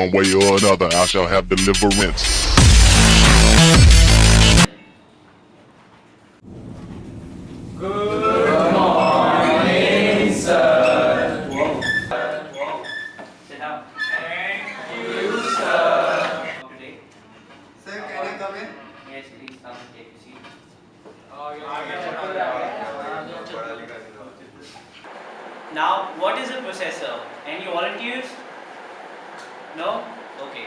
one way or another, I shall have deliverance. Good morning, sir. Sit down. Thank you, sir. Today. Sir, can I come in? Yes, please come and take a seat. Now, what is a processor? Any volunteers? No? Okay.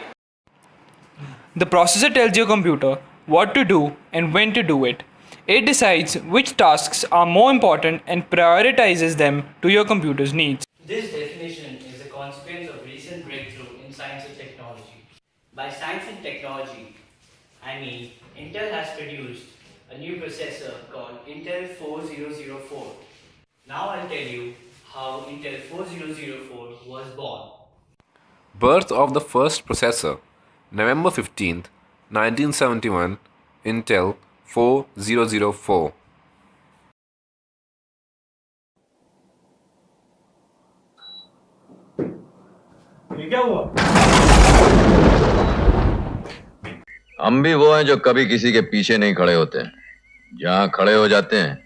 The processor tells your computer what to do and when to do it. It decides which tasks are more important and prioritizes them to your computer's needs. This definition is a consequence of recent breakthrough in science and technology. By science and technology, I mean Intel has produced a new processor called Intel 4004. Now I'll tell you how Intel 4004 was born. Birth of the first processor, November 15th, 1971, Intel 4004. हम भी वो हैं जो कभी किसी के पीछे नहीं खड़े होते हैं। जहां खड़े हो जाते हैं,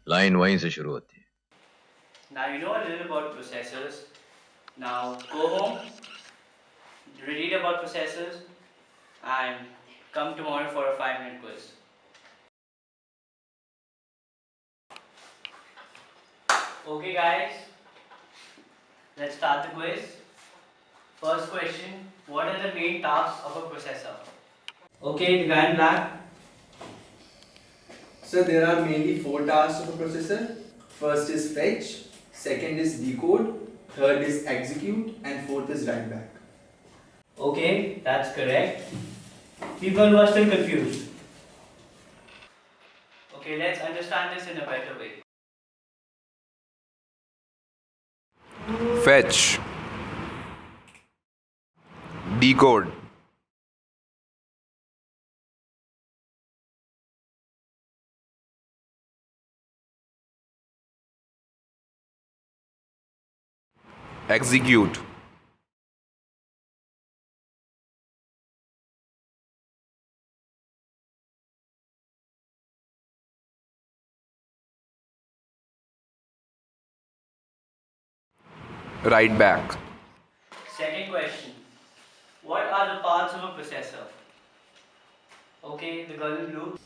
लाइन वहीं से शुरू होती है। Now you know a little about processors. Now go home, read about processors, and come tomorrow for a 5-minute quiz. Okay guys, let's start the quiz. First question, what are the main tasks of a processor? Okay, the guy in black. Sir, there are mainly 4 tasks of a processor. First is fetch, second is decode, third is execute, and fourth is write back. Okay, that's correct. People who are still confused. Okay, let's understand this in a better way. Fetch, decode, execute, write back. Second question. What are the parts of a processor? Okay, the girl in blue.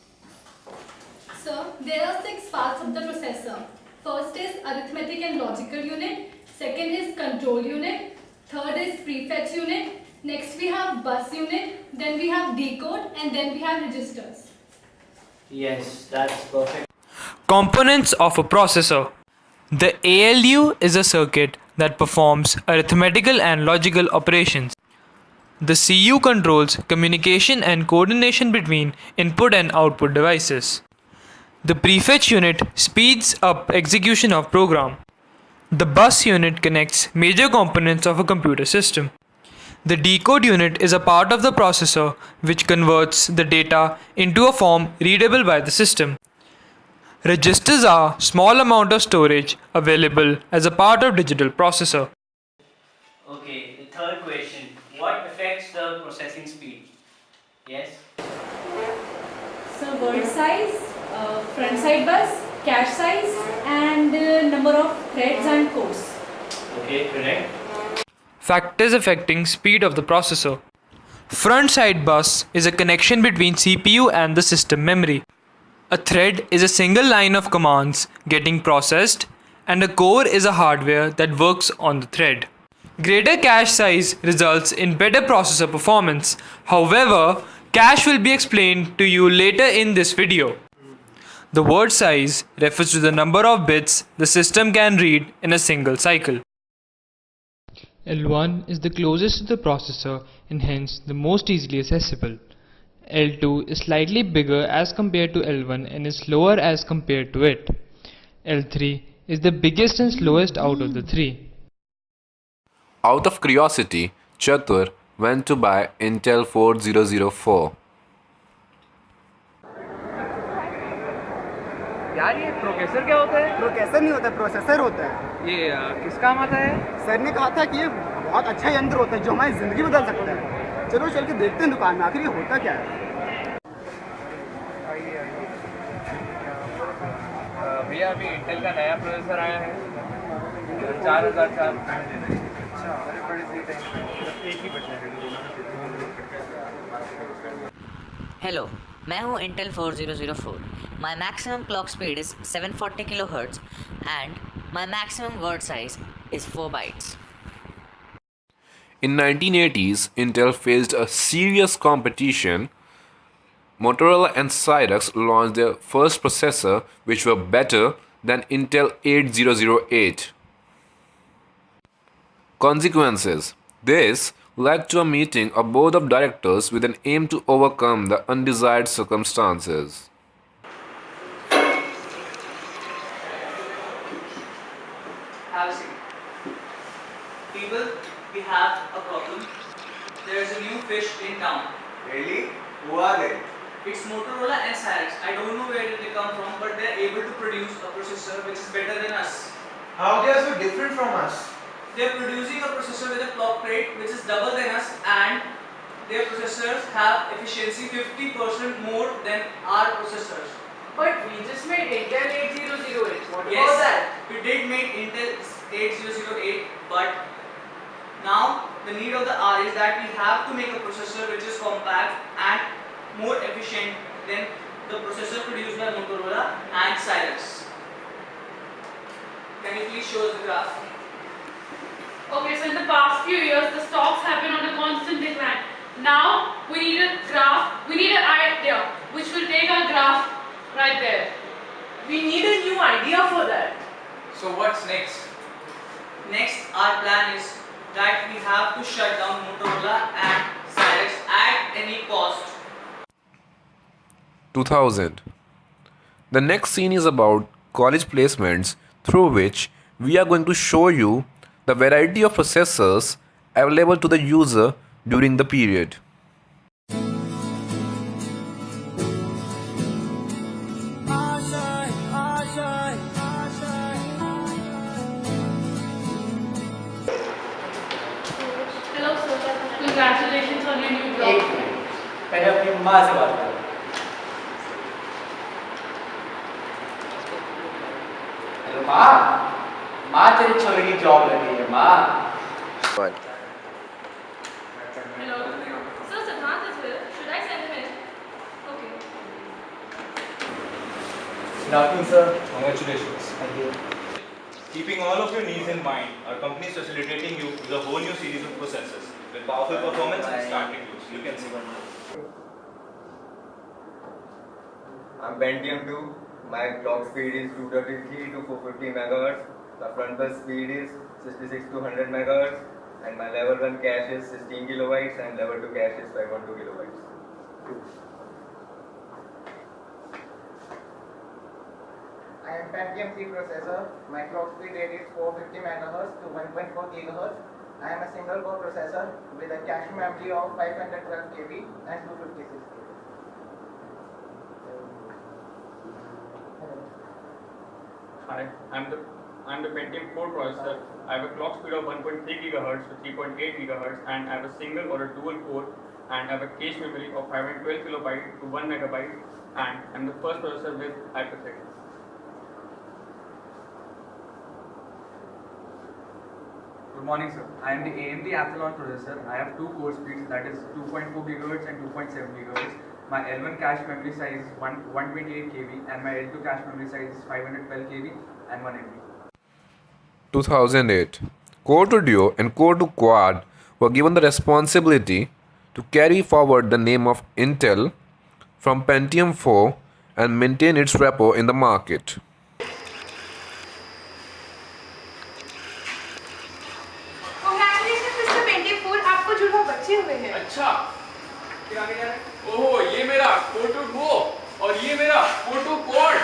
Sir, there are 6 parts of the processor. First is arithmetic and logical unit. Second is control unit. Third is prefetch unit. Next we have bus unit. Then we have decode, and then we have registers. Yes, that's perfect. Components of a processor. The ALU is a circuit that performs arithmetical and logical operations. The CU controls communication and coordination between input and output devices. The prefetch unit speeds up execution of program. The bus unit connects major components of a computer system. The decode unit is a part of the processor which converts the data into a form readable by the system. Registers are small amount of storage available as a part of digital processor. Okay, the third question. What affects the processing speed? Yes? So word size, front side bus, cache size, and number of threads and cores. Okay, correct. Factors affecting speed of the processor. Front side bus is a connection between CPU and the system memory. A thread is a single line of commands getting processed, and a core is a hardware that works on the thread. Greater cache size results in better processor performance. However, cache will be explained to you later in this video. The word size refers to the number of bits the system can read in a single cycle. L1 is the closest to the processor and hence the most easily accessible. L2 is slightly bigger as compared to L1 and is slower as compared to it. L3 is the biggest and slowest out of the 3. Out of curiosity, Chatur went to buy Intel 4004. यार ये processor क्या होता है? Processor नहीं होता, processor होता है। ये किस काम आता है? सर ने कहा था कि ये बहुत अच्छा यंत्र होता है जो हमारी जिंदगी बदल सकता है। चलो चल के देखते हैं दुकान में आखिर ये होता क्या है। भैया अभी इंटेल का नया प्रोसेसर आया है 4004। हेलो, मैं हूँ Intel 4004. My maximum clock speed is 740 kHz and my maximum word size is 4 bytes. In 1980s, Intel faced a serious competition. Motorola and Cyrix launched their first processor which were better than Intel 8008. Consequences. This led to a meeting of board of directors with an aim to overcome the undesired circumstances. Have a seat. People, we have a problem. There is a new fish in town. Really? Who are they? It's Motorola and Cyrix. I don't know where they come from, but they are able to produce a processor which is better than us. How they are so different from us? They are producing a processor with a clock rate which is double than us, and their processors have efficiency 50% more than our processors. But we just made Intel 8008. What Yes, about that? we did make Intel 8008, but now the need of the hour is that we have to make a processor which is compact and more efficient than the processor produced by Motorola and Cyrix. Can you please show us the graph? Okay, so in the past few years, the stocks have been on a constant decline. Now we need a graph, we need an idea which will take our graph right there. We need a new idea for that. So what's next? Next, our plan is that we have to shut down Motorola and Cyrix at any cost. 2000. The next scene is about college placements through which we are going to show you the variety of processors available to the user during the period. Hello sir, congratulations on your new job. पहले अपनी माँ से बात करो. Hello माँ, माँ तेरी छोरी की जॉब लगी है माँ. Hello. Sir, Siddhant is here. Should I send him in? Okay. Good afternoon, sir. Congratulations. Thank you. Keeping all of your needs in mind, our company is facilitating you with a whole new series of processors with powerful performance and static use. You can see one. I'm Pentium 2. My clock speed is 233 to 450 MHz. The front bus speed is 66 to 100 MHz. And my level 1 cache is 16 kilobytes and level 2 cache is 512 kilobytes. I am Pentium 3 processor. My clock speed rate is 450 MHz to 1.4 GHz. I am a single core processor with a cache memory of 512 KB and 256 KB. Hi, I'm the Pentium 4 processor. I have a clock speed of 1.3 GHz to 3.8 GHz and I have a single or a dual core and I have a cache memory of 512 kilobyte to 1 megabyte and I'm the first processor with hyperthreading. Good morning, sir. I am the AMD Athlon processor. I have two core speeds, that is 2.4 GHz and 2.7 GHz. My L1 cache memory size is 128 KB and my L2 cache memory size is 512 KB and 1 MB. 2008. Core 2 Duo and Core 2 Quad were given the responsibility to carry forward the name of Intel from Pentium 4 and maintain its repo in the market. Congratulations, Mr. Pentium 4. आपको जुड़वा बच्चे हुए हैं. अच्छा, क्या कह रहा है? ओहो, ये मेरा Core 2 Duo और ये मेरा Core 2 Quad.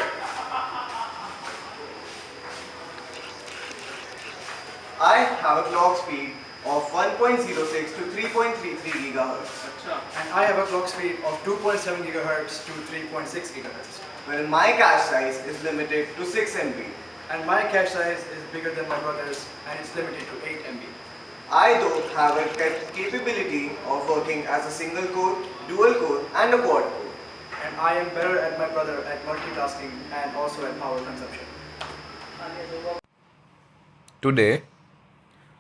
I have a clock speed of 1.06 to 3.33 GHz. And I have a clock speed of 2.7 GHz to 3.6 GHz. Well, my cache size is limited to 6 MB. And my cache size is bigger than my brother's and it's limited to 8 MB. I though have a capability of working as a single core, dual core and a quad core. And I am better at my brother at multitasking and also at power consumption. Today,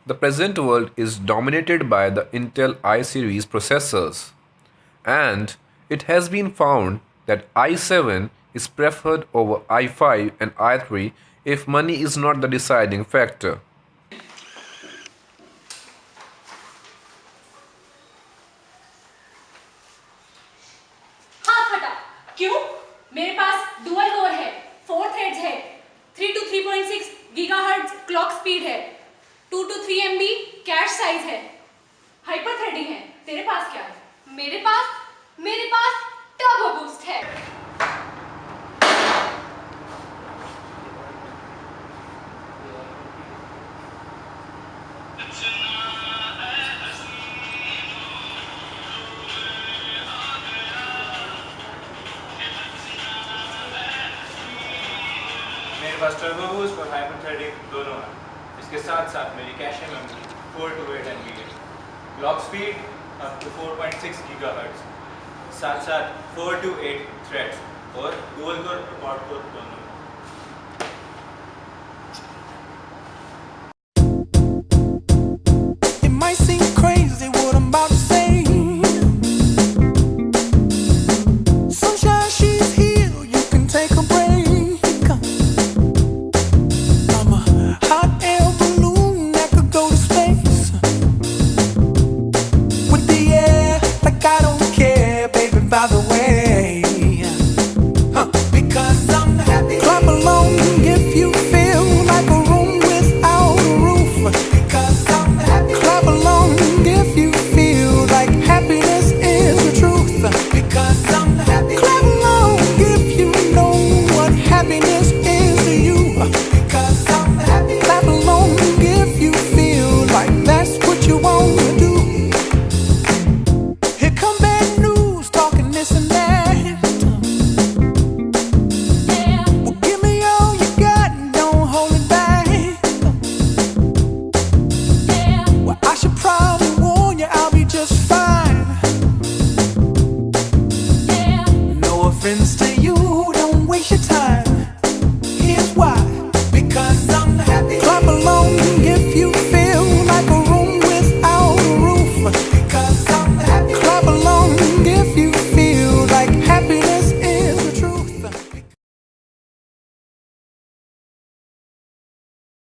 the present world is dominated by the Intel I series processors, and it has been found that i7 is preferred over i5 and i3 if money is not the deciding factor. हाथ हटा क्यों मेरे पास dual core है 4 threads है 3 to 3.6 gigahertz clock speed है 2 to 3 MB cache size है hyper threading है तेरे पास क्या है मेरे पास टर्बो बूस्ट है मेरे पास टर्बो बूस्ट और हाइपर थ्रेडिंग दोनों हैं। इसके साथ साथ मेरी कैश मेमोरी 4 to 8 MB है। Clock speed up to 4.6 gigahertz. साथ साथ 4 to 8 थ्रेड्स और डुअल कोर और क्वाड कोर दोनों।